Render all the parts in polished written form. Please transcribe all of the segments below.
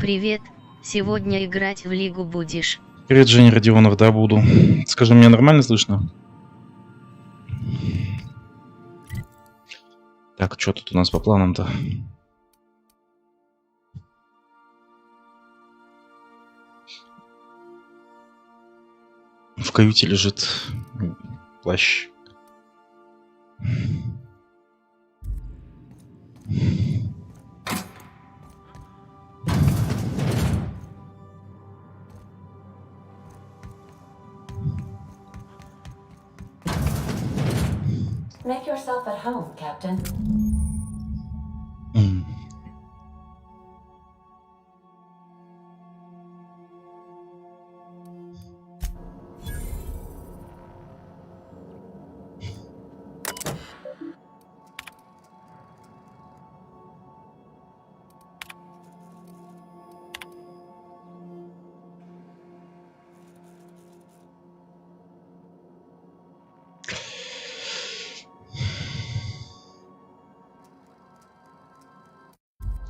Привет, сегодня играть в лигу будешь? Привет, Женя Родионов, да, буду. Скажи, меня нормально слышно? Так, что тут у нас по планам-то? В каюте лежит плащ. Make yourself at home, Captain.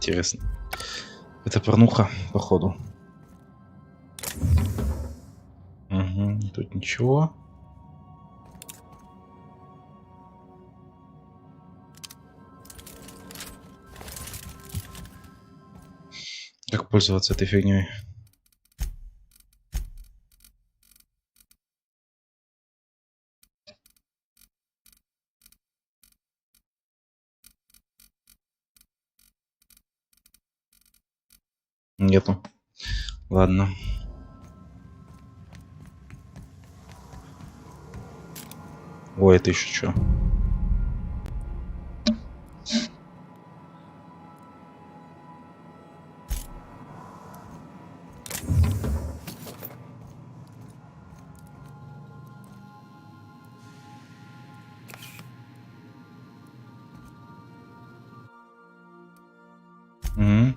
Интересно. Это порнуха, походу. Угу, тут ничего. Как пользоваться этой фигней? Нету. Ладно. Ой, это еще что? Угу.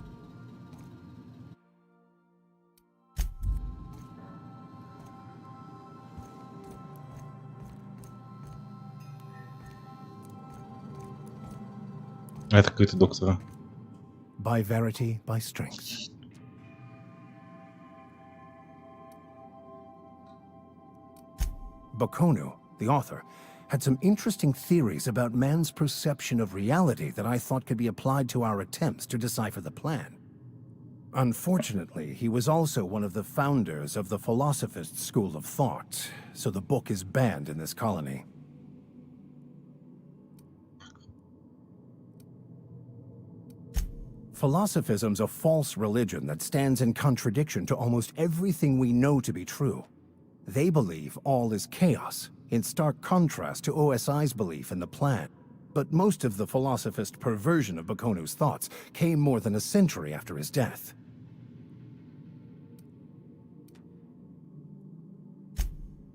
Это какой-то доктор. By verity, by strength. Bakonu, the author, had some interesting theories about man's perception of reality that I thought could be applied to our attempts to decipher the plan. Unfortunately, he was also one of the founders of the Philosophist school of thought, so the book is banned in this colony. Philosophism's a false religion that stands in contradiction to almost everything we know to be true. They believe all is chaos, in stark contrast to OSI's belief in the plan. But most of the philosophist perversion of Bakonu's thoughts came more than a century after his death.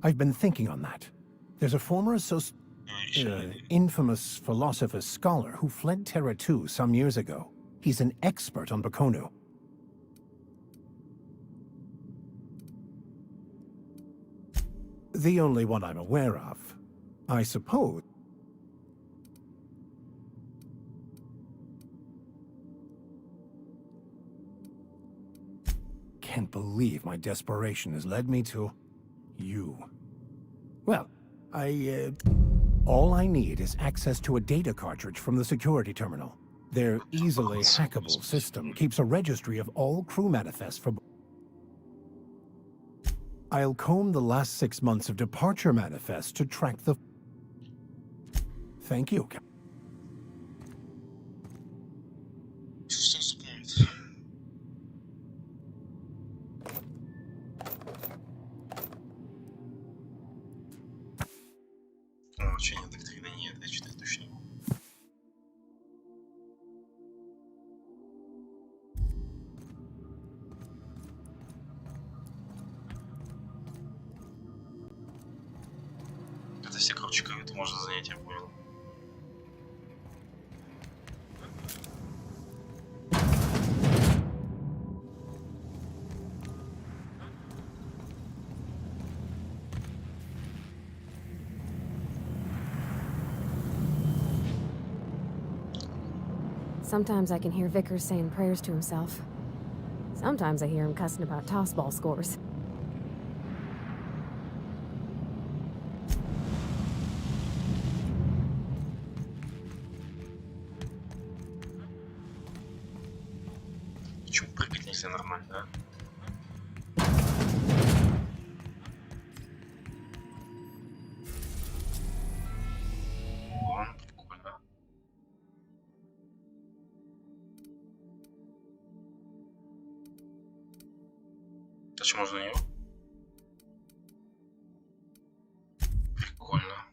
I've been thinking on that. There's a former infamous philosophist scholar who fled Terra 2 some years ago. He's an expert on Bakonu. The only one I'm aware of. I suppose. Can't believe my desperation has led me to you. Well, all I need is access to a data cartridge from the security terminal. Their easily hackable system keeps a registry of all crew manifests for... I'll comb the last 6 months of departure manifests to track the... Thank you, Captain. Учение доктрины нет, я читать точно. это все, короче, кают можно занять, я понял. Sometimes I can hear Vickers saying prayers to himself. Sometimes I hear him cussing about tossball scores. Почему прыгать нельзя нормально, да? Ладно, прикольно. А что, можно на него? Прикольно.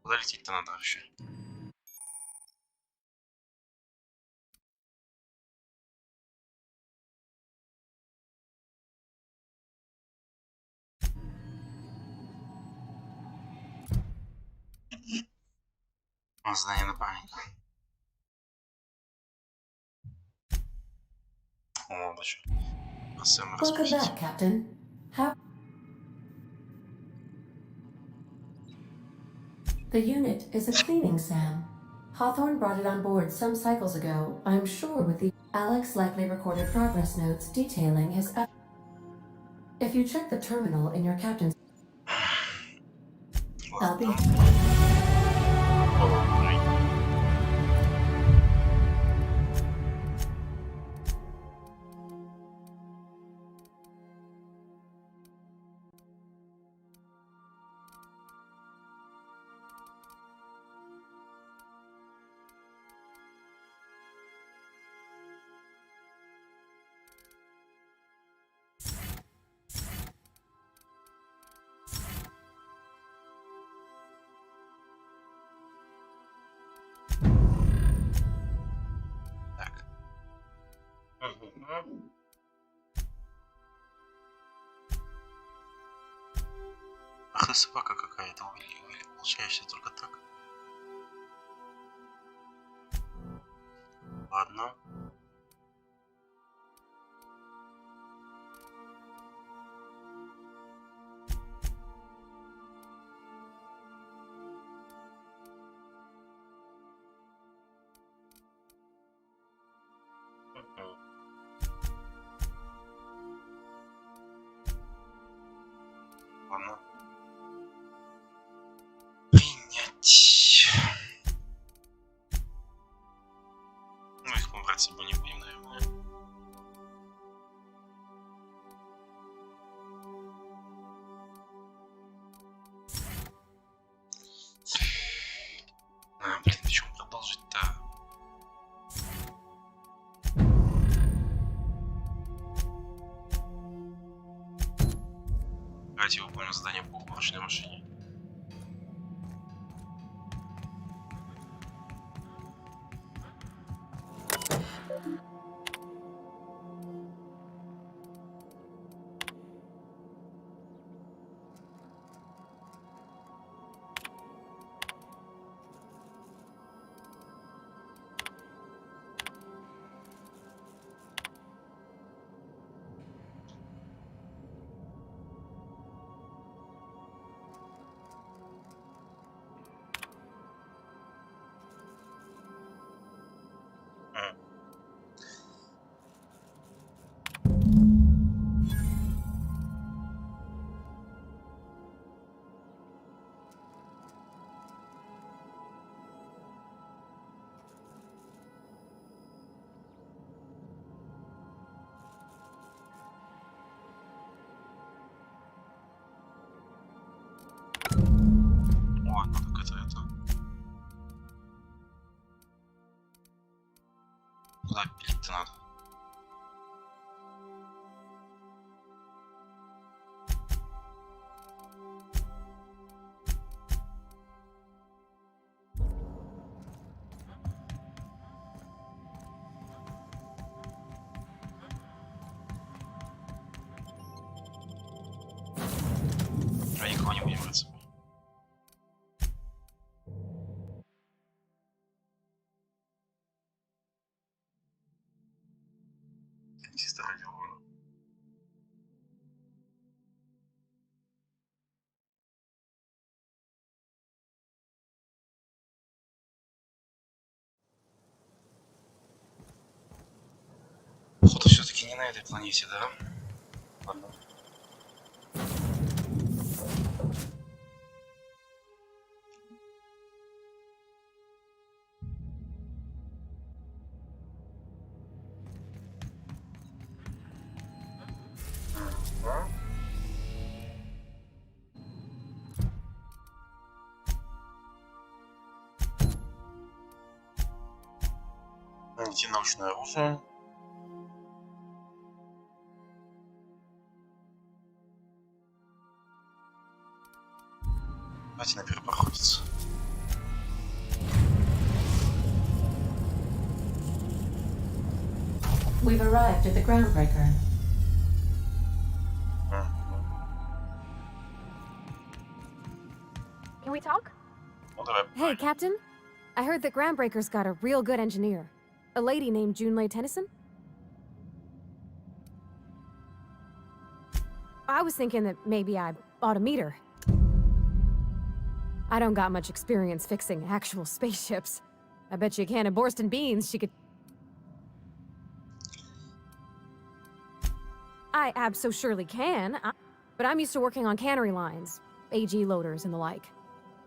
Куда лететь-то надо вообще? Здание напарника. О, да что? Сэм Welcome распустить. back, Captain. How? The unit is a cleaning SAM. Hawthorne brought it on board some cycles ago, I'm sure with the... Alex likely recorded progress notes detailing his... If you check the terminal in your captain's... I'll be... Так. Ах ты собака какая-то, Уилли, получаешься только так. Ладно. Ладно. Принять. Ну, их мы брать с собой не будем, наверное. Блин, почему продолжить-то? Давайте выполним задание по уборочной машине. Ладно, так это. Куда пилить-то надо? никого не будем брать с собой. Чисто ради угона. Походу все-таки не на этой планете, да? Ладно. Найти научное оружие. Давайте на перепроходиться. We've arrived at the groundbreaker. Can we talk? Ну давай. Hey, Captain. I heard that Groundbreaker's got a real good engineer. A lady named Junlei Tennyson? I was thinking that maybe I ought to meet her. I don't got much experience fixing actual spaceships. I bet you a can of Borston beans she could... I abso-surely can, but I'm used to working on cannery lines, AG loaders and the like.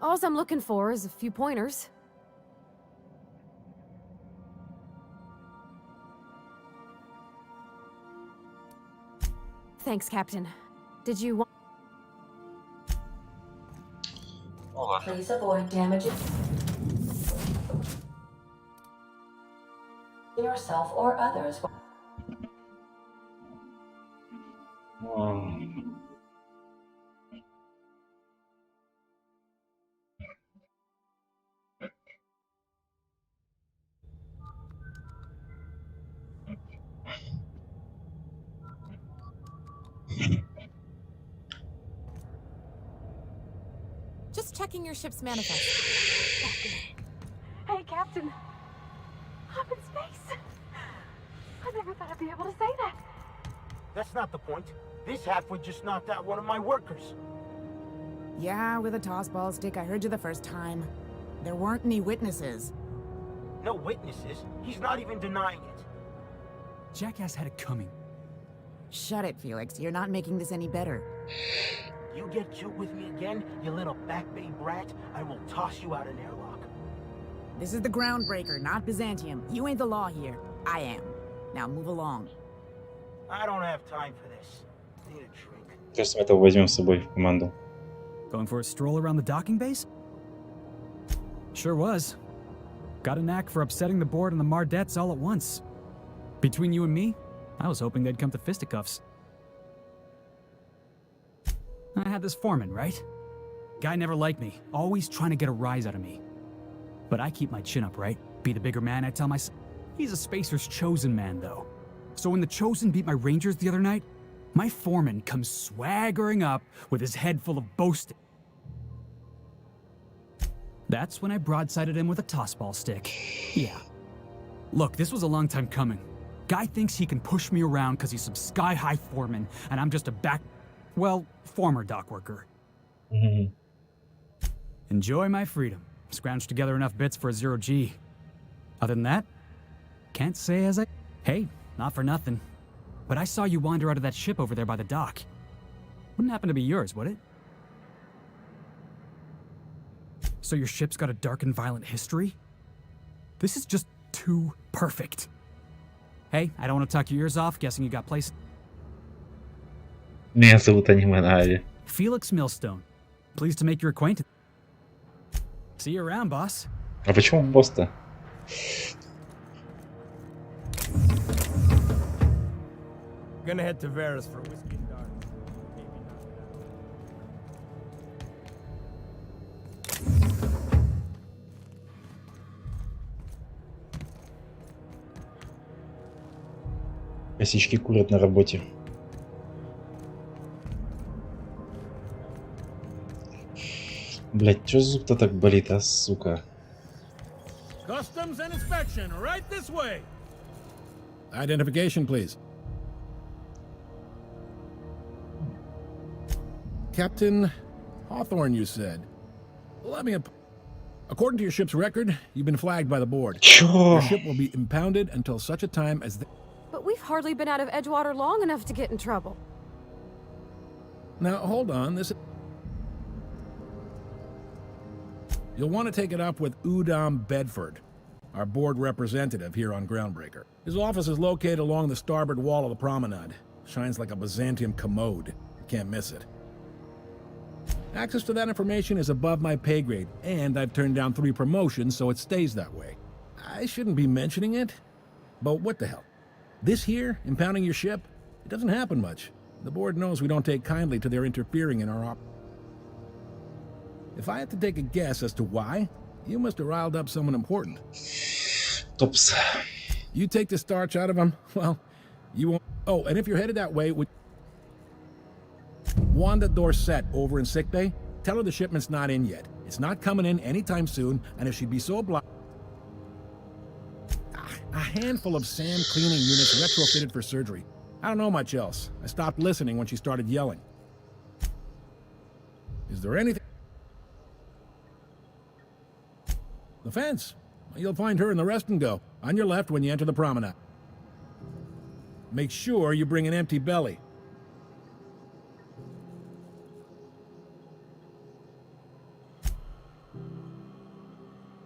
All I'm looking for is a few pointers. Thanks, Captain. Did you want... Ну ладно. Please avoid damaging yourself or others. Just checking your ship's manifest. Hey, Captain. I'm in space. I never thought I'd be able to say that. That's not the point. This halfwit just knocked out one of my workers. Yeah, with a tossball stick. I heard you the first time. There weren't any witnesses. No witnesses. He's not even denying it. Jackass had it coming. Shut it, Felix. You're not making this any better. You get cute with me again, you little back bay brat, I will toss you out an airlock. This is the Groundbreaker, not Byzantium. You ain't the law here. I am. Now move along. I don't have time for this. Need a drink. Кажется, мы этого возьмем с собой в команду. Going for a stroll around the docking base? Sure was. Got a knack for upsetting the board and the Mardettes all at once. Between you and me, I was hoping they'd come to fisticuffs. I had this foreman, right? Guy never liked me, always trying to get a rise out of me. But I keep my chin up, right? Be the bigger man, I tell myself. He's a Spacer's chosen man, though. So when the Chosen beat my Rangers the other night, my foreman comes swaggering up with his head full of boasting. That's when I broadsided him with a tossball stick. Yeah. Look, this was a long time coming. Guy thinks he can push me around because he's some sky-high foreman, and I'm just a former dock worker. Enjoy my freedom. Scrounged together enough bits for a 0G. Other than that, can't say as I... Hey, not for nothing. But I saw you wander out of that ship over there by the dock. Wouldn't happen to be yours, would it? So your ship's got a dark and violent history? This is just too perfect. Hey, I don't want to talk your ears off, guessing you got placed. Меня зовут Аниме Нави. Felix Millstone. Pleased to make your acquaintance. See you around, boss. А почему босс-то? Gonna head to Varus for whiskey and darts. Косички курят на работе. Блять, чё зуб-то так болит, а, сука? Customs and inspection, right this way. Identification, please. Captain Hawthorne, you said. Let me... According to your ship's record, you've been flagged by the board. Чё? Your ship will be impounded until such a time as... But we've hardly been out of Edgewater long enough to get in trouble. Now, hold on, this... You'll want to take it up with Udom Bedford, our board representative here on Groundbreaker. His office is located along the starboard wall of the promenade. Shines like a Byzantium commode. You can't miss it. Access to that information is above my pay grade, and I've turned down 3 promotions, so it stays that way. I shouldn't be mentioning it, but what the hell? This here, impounding your ship, it doesn't happen much. The board knows we don't take kindly to their interfering in our op. If I had to take a guess as to why, you must have riled up someone important. Топс. You take the starch out of them, well, you won't... Oh, and if you're headed that way, would... Wanda Dorset over in sickbay, tell her the shipment's not in yet. It's not coming in anytime soon, and if she'd be so obliged... A handful of sand cleaning units retrofitted for surgery. I don't know much else. I stopped listening when she started yelling. Is there anything... The fence. You'll find her in the rest and go, on your left when you enter the promenade. Make sure you bring an empty belly.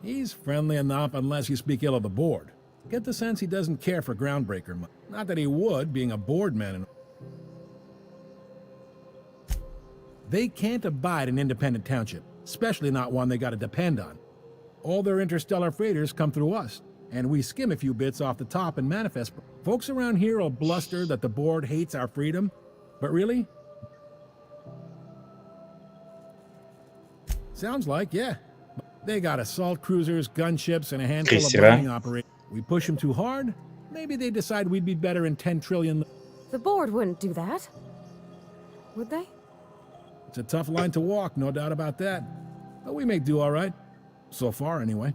He's friendly enough unless you speak ill of the board. Get the sense he doesn't care for Groundbreaker much. Not that he would, being a board man. They can't abide an independent township, especially not one they gotta depend on. All their interstellar freighters come through us, and we skim a few bits off the top and manifest. Folks around here will bluster that the board hates our freedom, but really? Sounds like, yeah. They got assault cruisers, gunships, and a handful of Крейсера. mining operators. We push them too hard, maybe they decide we'd be better in 10 trillion... The board wouldn't do that. Would they? It's a tough line to walk, no doubt about that. But we make do all right. So far, anyway.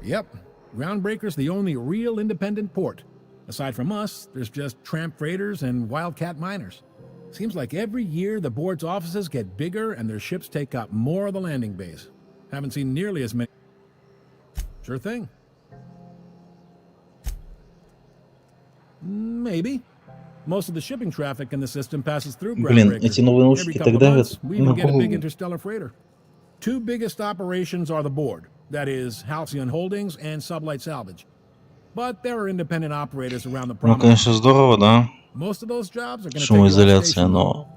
Yep, Groundbreaker's the only real independent port. Aside from us, there's just tramp freighters and wildcat miners. Seems like every year the board's offices get bigger and their ships take up more of the landing base. Haven't seen nearly as many... Sure thing. Maybe. Most of the shipping traffic in the system passes through Блин, Groundbreaker. эти новые наушники Every couple так of months, давят we на even get a big голову. interstellar freighter. 2 biggest operations are the board. That is, Halcyon Holdings and Sublight Salvage. But there are independent operators around the Ну, promenade. конечно, здорово, да. Most of those jobs are going to take you Шумоизоляция, off station. но...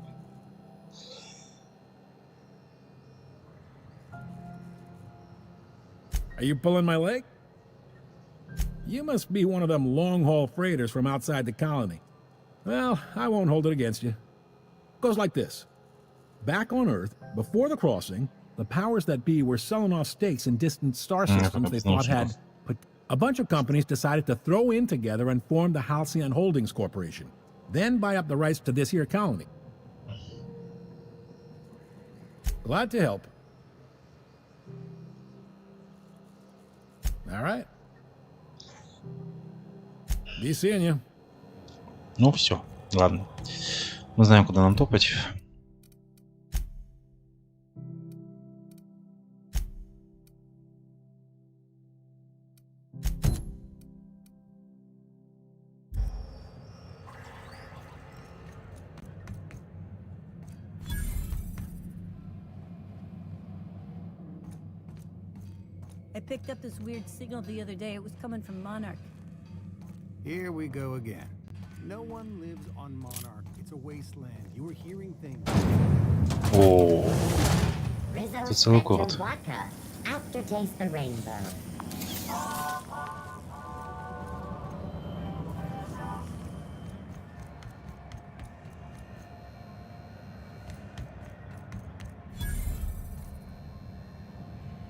Are you pulling my leg? You must be one of them long-haul freighters from outside the colony. Well, I won't hold it against you. Goes like this. Back on Earth, before the crossing, the powers that be were selling off stakes in distant star systems they thought had... A bunch of companies decided to throw in together and form the Halcyon Holdings Corporation. Then buy up the rights to this here colony. Glad to help. All right. Be seeing you. Ну, все. Ладно. Мы знаем, куда нам топать. I picked up this weird signal the other day. It was coming from Monarch. Here we go again. No one lives on Monarch. It's a wasteland. You were hearing things. О, это целый город. Aftertaste the rainbow.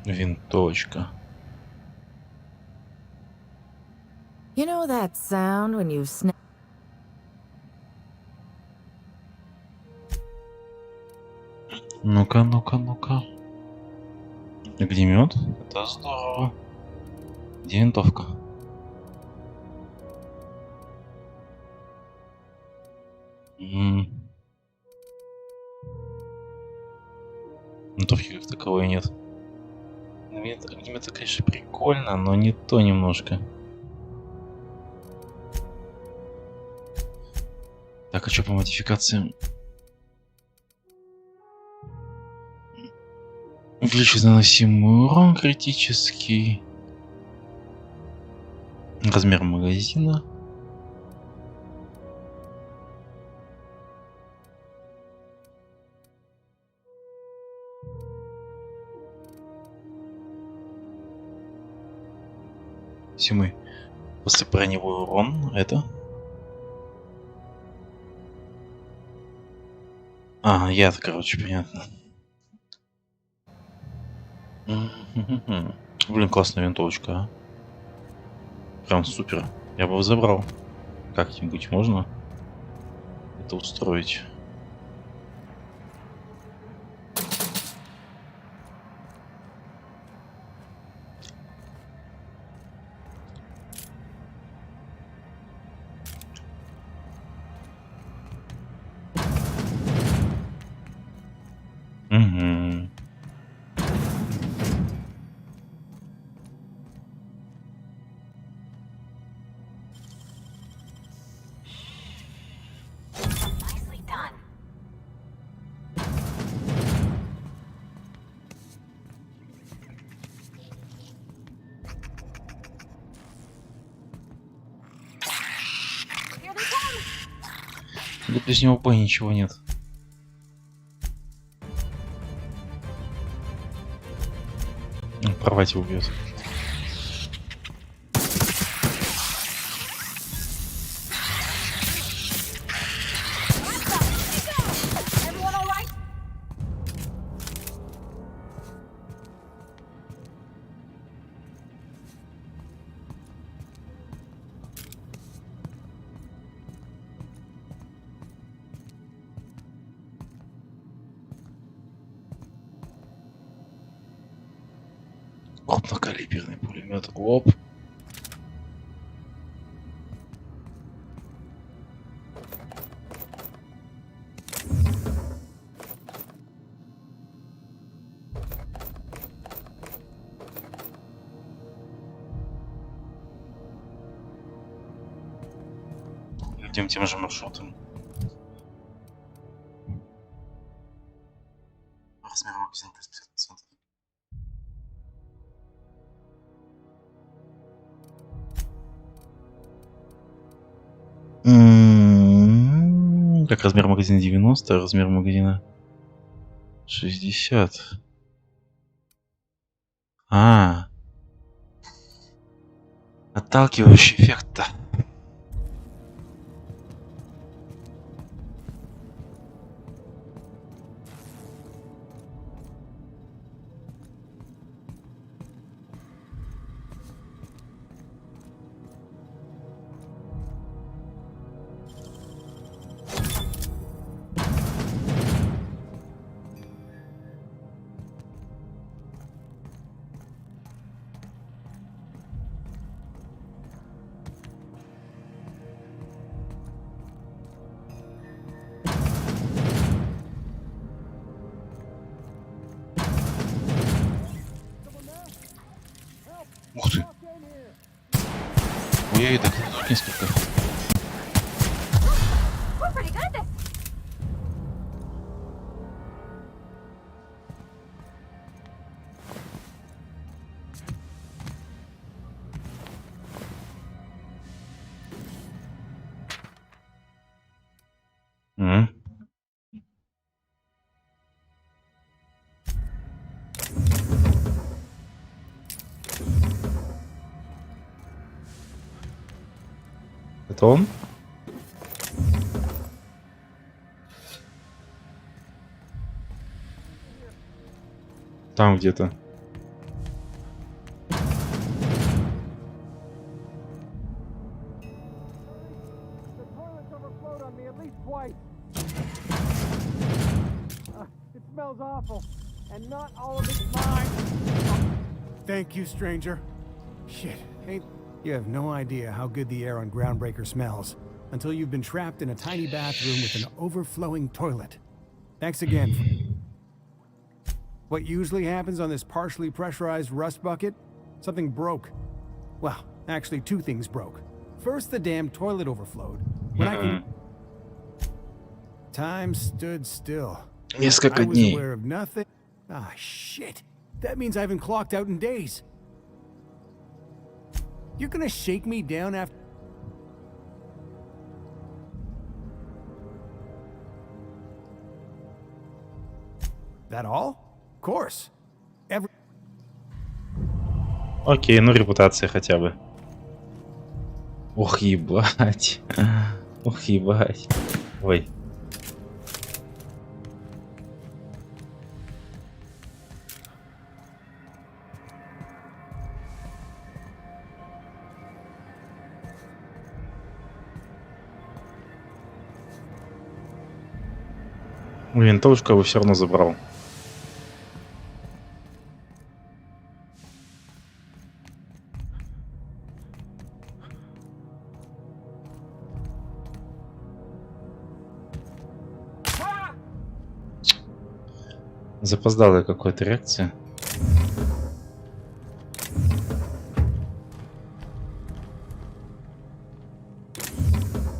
Винтовочка. You know that sound when you snap? Ну-ка, ну-ка, ну-ка. Огнемет? Это здорово. Где винтовка? Винтовки как таковой нет. Огнемет, конечно, прикольно, но не то немножко. Так, а что по модификациям? Увеличить наносимый урон критический. Размер магазина. Симы. После броневой урон. Это. А, яд, короче, понятно. Блин, классная винтовочка, а. Прям супер. Я бы его забрал. Как-нибудь можно это устроить. Угу. Да без него боя ничего нет. Порвать его убьет. Крупнокалиберный пулемет. Оп. Идем тем же маршрутом. Размер магазина 50%. Так, размер магазина 90, размер магазина 60. Отталкивающий эффект-то. Ух ты. Ой, так тут несколько. Это он? Там где-то. smells awful, and not all of it's mine. Thank you, stranger. Shit, ain't... You have no idea how good the air on Groundbreaker smells until you've been trapped in a tiny bathroom with an overflowing toilet. Thanks again. What usually happens on this partially pressurized rust bucket? Something broke. Well, actually two things broke. First, the damn toilet overflowed. When I can... Time stood still. Несколько I was дней. aware of nothing. Ah, shit. That means I haven't clocked out in days. You're gonna shake me down after... That all? Of course. Окей, ну репутация хотя бы. Ох, ебать. Ох, ебать. Ой. Винтовочку я бы все равно забрал. Запоздалая какая-то реакция.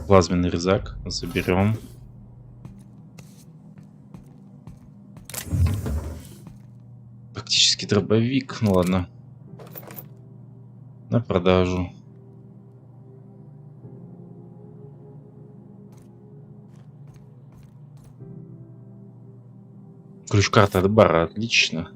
Плазменный резак заберем. Практически дробовик, ну ладно. На продажу. Ключ-карта от бара, отлично.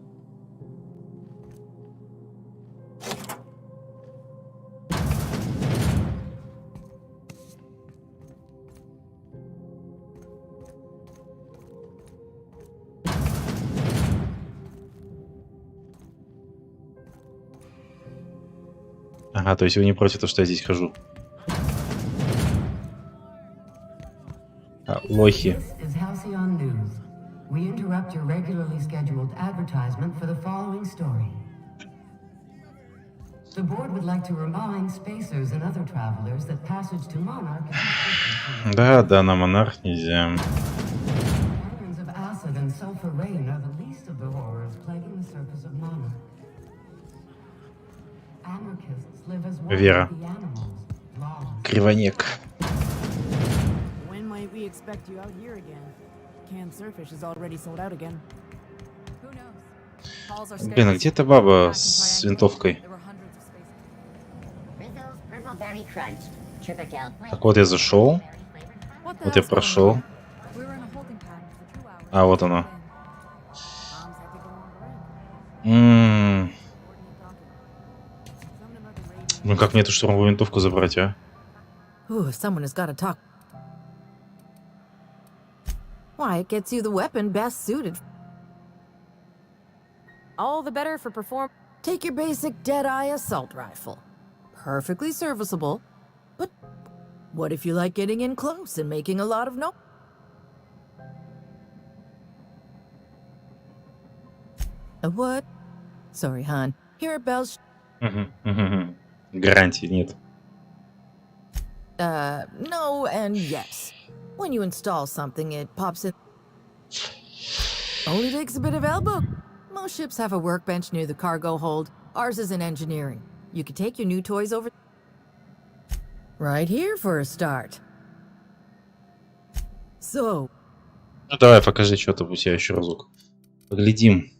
Ага, то есть вы не против того, что я здесь хожу? А, лохи. We interrupt your regularly scheduled advertisement for the following story. The board would like to remind spacers and other travelers that passage to Monarch is Да, да, на Монарх нельзя. Patterns of acid and sulfur rain are the least of the horrors plaguing the surface of Monarch. Anarchists live as one Вера. with the animals, laws. Кривонек. When might we expect you out here again? Canned surfish is already sold out again. Who knows? Calls are Блин, а где эта баба с винтовкой? Rizzo's Purple Berry Crunch. Triple Gel. Так вот я зашел. Вот я прошел. А, вот она. Ну как мне эту штурмовую винтовку забрать, а? Ooh, someone has got to talk. Why, it gets you the weapon best suited. All the better for perform. Take your basic Deadeye assault rifle. Perfectly serviceable, but what if you like getting in close and making a lot of noise? A what? Sorry, hon. Here at Bell's... Гарантии нет. No and yes. When you install something, it pops in. Only takes a bit of elbow. Most ships have a workbench near the cargo hold. Ours is in engineering. You could take your new toys over. Right here for a start. So. Ну давай, покажи что-то у тебя еще разок. Поглядим.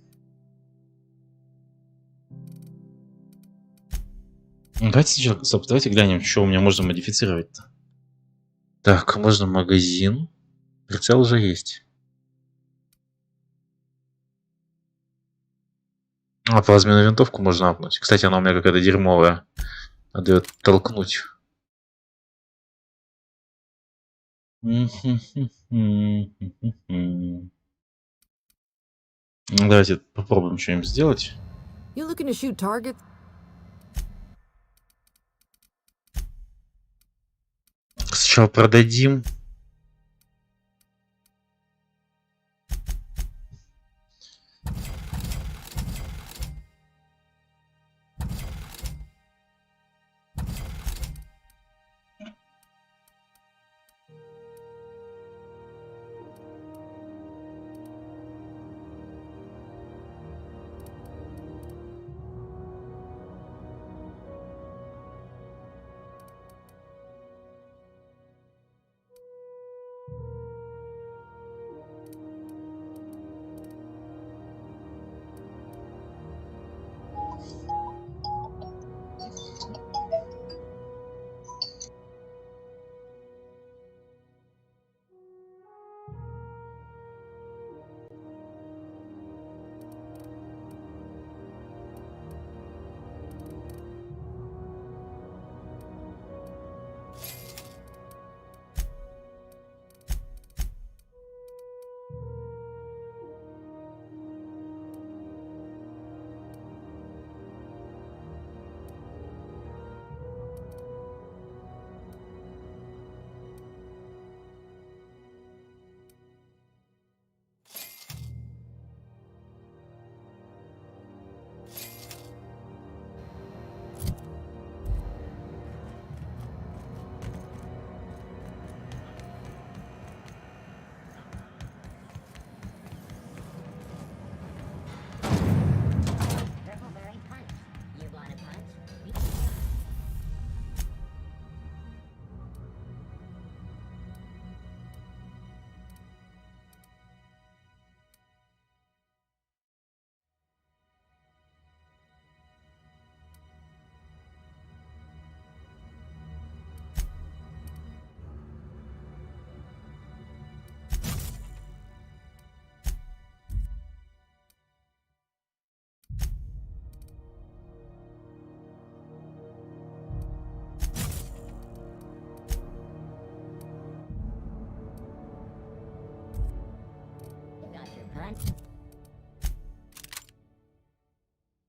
Давайте глянем, что у меня можно модифицировать-то. Так, можно магазин. Прицел уже есть. А, плазменную винтовку можно апнуть. Кстати, она у меня какая-то дерьмовая. Надо ее толкнуть. Давайте попробуем что-нибудь сделать. You looking to shoot targets? Сначала продадим.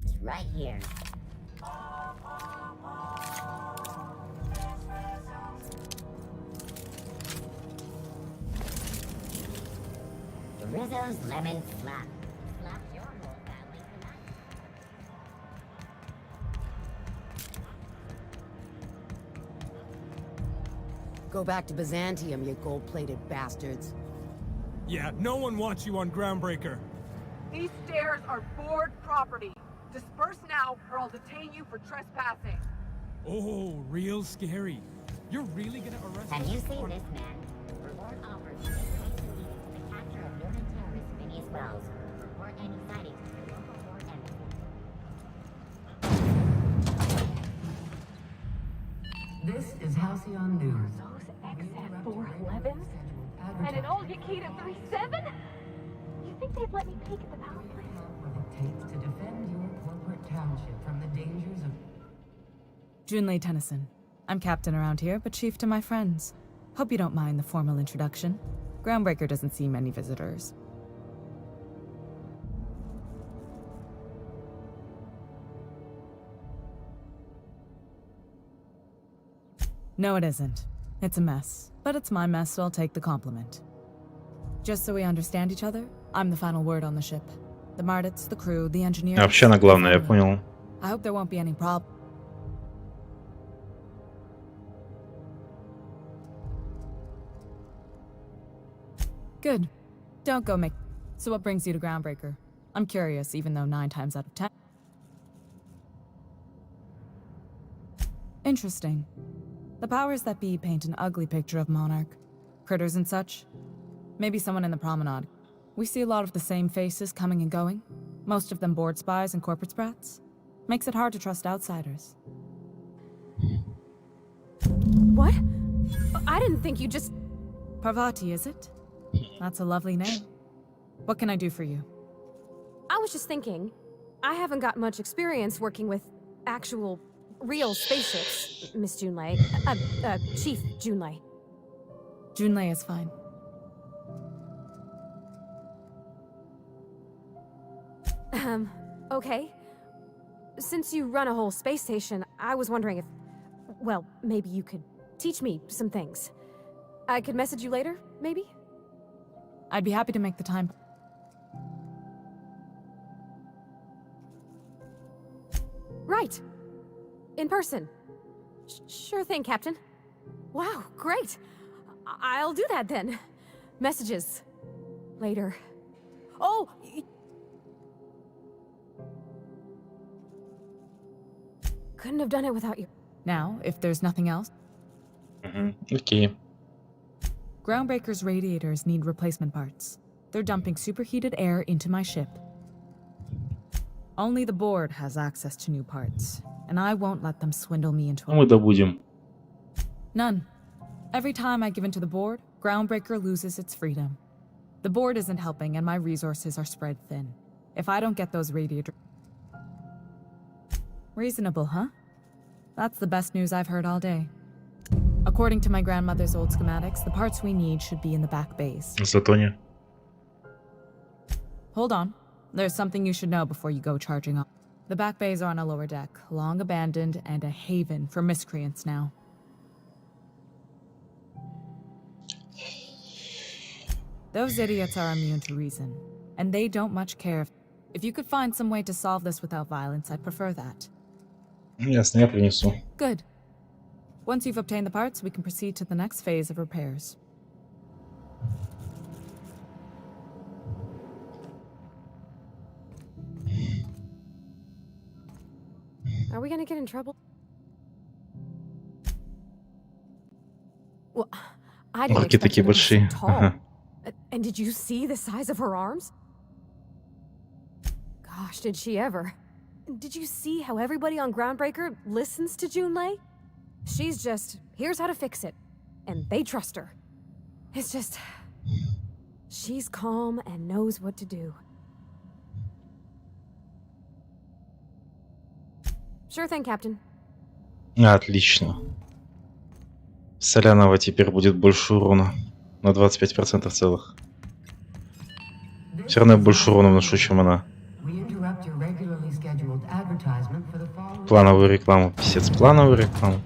It's right here. Rizzo's lemon slap. Slap your whole family tonight. Go back to Byzantium, you gold-plated bastards. Yeah, no one wants you on Groundbreaker. These stairs are board property. Disperse now, or I'll detain you for trespassing. Oh, real scary. You're really gonna arrest Have us? you seen this man? Reward offers the capture of Northern terrorist Phineas Wells. Report any sightings to the local board embassy. This is Halcyon News. Those XF411? And an old Yakita 37? You think they'd let me peek at the power plant? What it takes to defend your corporate township from the dangers of... Junlei Tennyson. I'm captain around here, but chief to my friends. Hope you don't mind the formal introduction. Groundbreaker doesn't see many visitors. No, it isn't. It's a mess. But it's my mess, so I'll take the compliment. Just so we understand each other, I'm the final word on the ship. The Mardits, the crew, the engineers... Вообще она главная, я понял. I hope there won't be any problem. Good. Don't go make... So what brings you to Groundbreaker? I'm curious, even though 9 times out of 10... Interesting. The powers that be paint an ugly picture of Monarch. Critters and such. Maybe someone in the promenade. We see a lot of the same faces coming and going. Most of them board spies and corporate sprats. Makes it hard to trust outsiders. What? I didn't think you just... Parvati, is it? That's a lovely name. What can I do for you? I was just thinking, I haven't got much experience working with actual, real spaceships, Miss Junlei. Chief Junlei. Junlei is fine. Okay. Since you run a whole space station, I was wondering if... Well, maybe you could teach me some things. I could message you later, maybe? I'd be happy to make the time. Right. In person. Sure thing, Captain. Wow, great. I'll do that then. Messages. Later. Oh! Couldn't have done it without you. Now, if there's nothing else... Окей. Groundbreaker's radiators need replacement parts. They're dumping superheated air into my ship. Only the board has access to new parts, and I won't let them swindle me into... Мы добудем. None. Every time I give in to the board, Groundbreaker loses its freedom. The board isn't helping, and my resources are spread thin. If I don't get those radiators... Reasonable, huh? That's the best news I've heard all day. According to my grandmother's old schematics, the parts we need should be in the back bays. Зато не. Hold on. There's something you should know before you go charging up. The back bays are on a lower deck, long abandoned and a haven for miscreants now. Those idiots are immune to reason, and they don't much care. If you could find some way to solve this without violence, I'd prefer that. Ясно, я принесу. Good. Once you've obtained the parts, we can proceed to the next phase of repairs. Are we gonna get in trouble? Well, I didn't Руки expect такие her to be so большие. tall. Ага. And did you see the size of her arms? Gosh, did she ever. Did you see how everybody on Groundbreaker listens to Junlei? She's just, here's how to fix it. And they trust her. It's just... She's calm and knows what to do. Sure thing, Captain. Отлично. Соляного теперь будет больше урона. На 25% целых. This Все равно я больше урона вношу, чем она. We interrupt your regularly scheduled advertisement for the following. Плановую рекламу. Писец, плановую рекламу.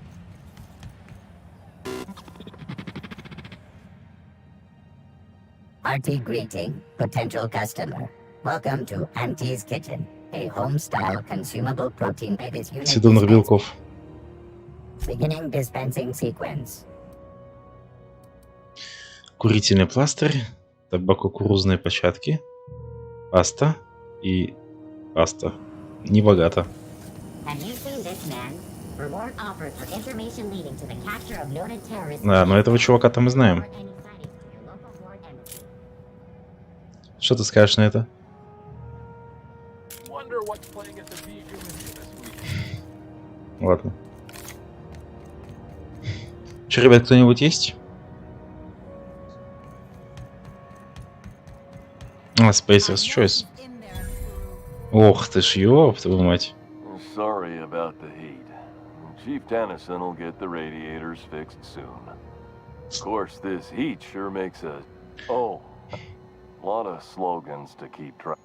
Hearty greeting, potential customer. Welcome to Auntie's Kitchen, a home-style consumable protein-based unit. Съедобных белков. Beginning dispensing sequence. Курительный пластырь, табак-кукурузные початки, паста и паста. Небогато. Have you seen this man? Reward offered for information leading to the capture of noted terrorists. Да, но этого чувака-то мы знаем. Что ты скажешь на это? Ладно. Че, ребят, кто-нибудь есть? А, Spacer's Choice. Ох ты ж, ёб твою мать. Sorry about the heat. Chief Tennyson will get the radiators fixed soon. Of course, this heat sure makes a... Oh, a lot of slogans to keep track.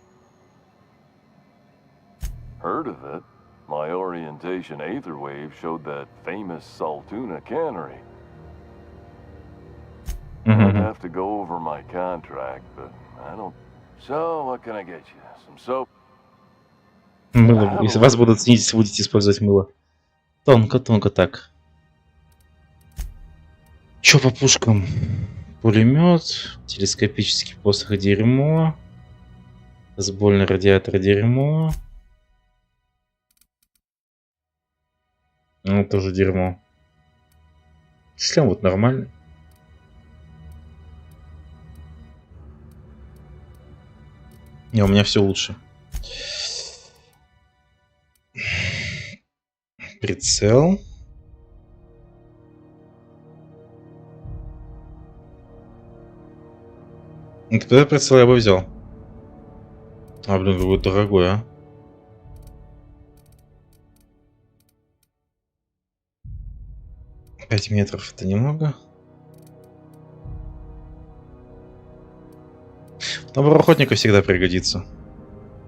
Heard of it? My orientation Aether Wave showed that famous Saltuna cannery. I'd have to go over my contract, but I don't... So, what can I get you? Some soap? Мыло. Если вас будут ценить, если будете использовать мыло. Тонко-тонко так. Чё по пушкам? Пулемет, телескопический посох дерьмо, сбольный радиатор дерьмо. Ну, тоже дерьмо. Шлем вот нормальный. Не, у меня все лучше. Прицел. Вот этот прицел я бы взял. А, блин, какой дорогой, а. Пять метров это немного. Набор охотника всегда пригодится.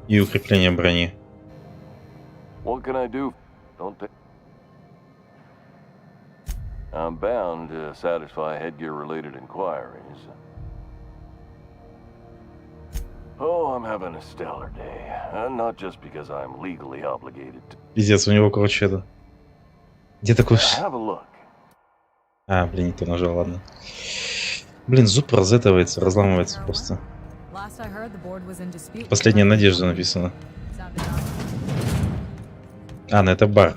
И укрепление брони. What can I do? Don't take... I'm bound to satisfy headgear-related inquiries. Oh, I'm having a stellar day. Not just because I'm legally obligated to... Пиздец, у него, короче, это... Где такой... Have a look. А, блин, не то нажал, ладно. Блин, зуб разэтывается, разламывается просто. Последняя надежда написано. А, ну это бар.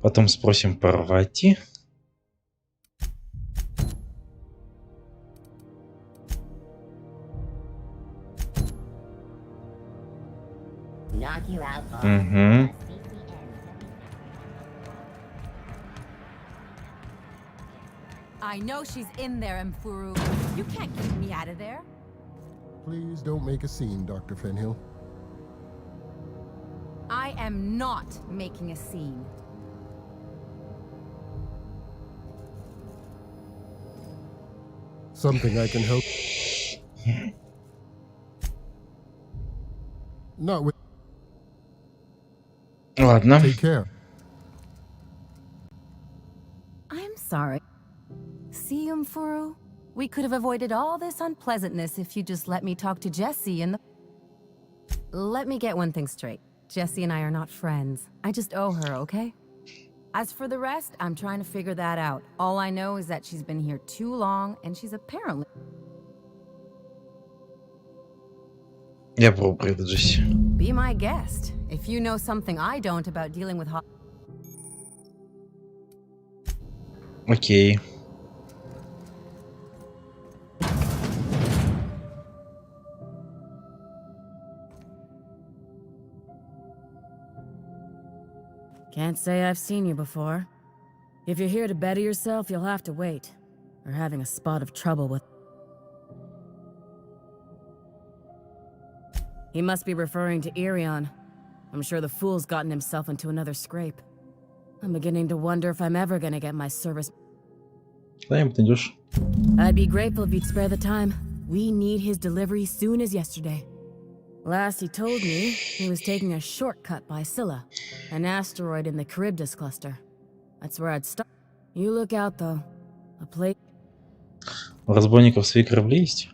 Потом спросим по рвати. Угу. I know she's in there, Mfuru. You can't keep me out of there. Please don't make a scene, Dr. Fenhill. I am not making a scene. Something I can help. Not with. Ладно. Take care. I'm sorry. See, Mfuru? We could have avoided all this unpleasantness if you just let me talk to Jesse and the... Let me get one thing straight. Jesse and I are not friends. I just owe her, okay? As for the rest, I'm trying to figure that out. All I know is that she's been here too long, and she's apparently... Я пробую это, Джесси. Be my guest. If you know something I don't about dealing with... Окей. Can't say I've seen you before. If you're here to better yourself, you'll have to wait. We're having a spot of trouble with... He must be referring to Irion. I'm sure the fool's gotten himself into another scrape. I'm beginning to wonder if I'm ever gonna get my service. Куда им ты идешь? I'd be grateful if you'd spare the time. We need his delivery soon as yesterday. Last he told me, he was taking a shortcut by Scylla, an asteroid in the Charybdis cluster. That's where I'd start. You look out, though. A place. У разбойников свои корабли есть?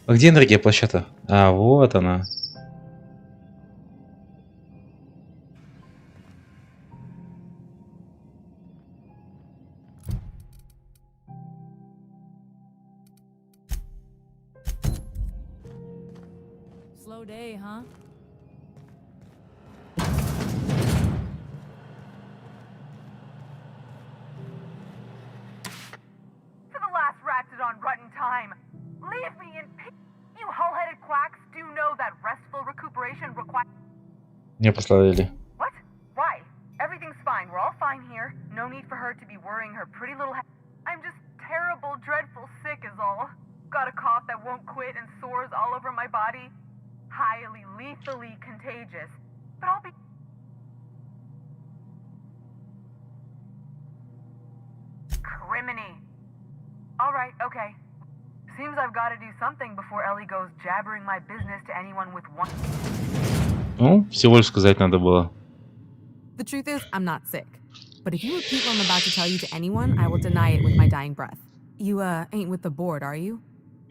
А где энергия площадка? А, вот она. Slow day, huh? To the last ratted on rotten time. Leave me in peace. You hull-headed quacks do know that restful recuperation requires... Меня прославили. What? Why? Everything's fine. We're all fine here. No need for her to be worrying her pretty little head. I'm just terrible, dreadful sick is all. Got a cough that won't quit and sores all over my body. Highly, lethally contagious. But I'll be... Criminy. Alright, okay. Seems I've got to do something before Ellie goes jabbering my business to anyone with one... Ну, всего лишь сказать надо было. The truth is, I'm not sick. But if you repeat what I'm about to tell you to anyone, I will deny it with my dying breath. You, ain't with the board, are you?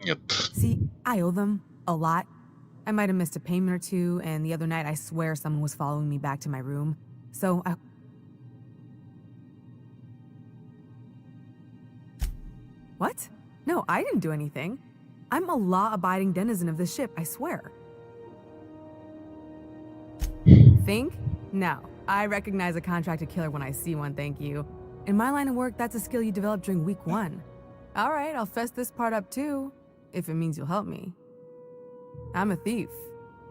Нет. See, I owe them a lot. I might have missed a payment or two, and the other night I swear someone was following me back to my room. So I... What? No, I didn't do anything. I'm a law-abiding denizen of this ship, I swear. Think? No. I recognize a contracted killer when I see one, thank you. In my line of work, that's a skill you develop during week 1. All right, I'll fess this part up too, if it means you'll help me. I'm a thief.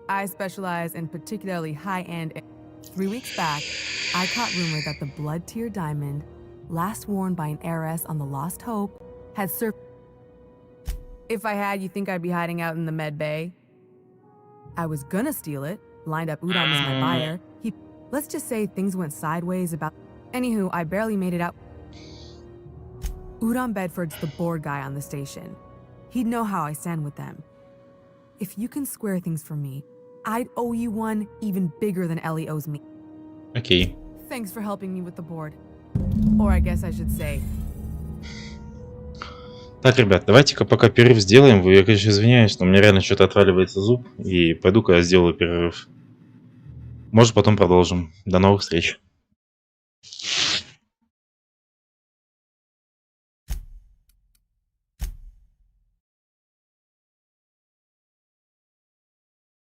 I specialize in particularly high-end... 3 weeks back, I caught rumor that the blood tier diamond, last worn by an heiress on the Lost Hope, had served... If I had, you think I'd be hiding out in the med bay? I was gonna steal it, lined up Udon as my buyer. Let's just say things went sideways about... Anywho, I barely made it out. Udon Bedford's the board guy on the station. He'd know how I stand with them. If you can square things for me, I'd owe you one even bigger than Ellie owes me. Окей. Thanks for helping me with the board. Or I guess I should say... Так, ребят, давайте-ка пока перерыв сделаем. Я, конечно, извиняюсь, но у меня реально что-то отваливается зуб. И пойду-ка я сделаю перерыв. Может, потом продолжим. До новых встреч.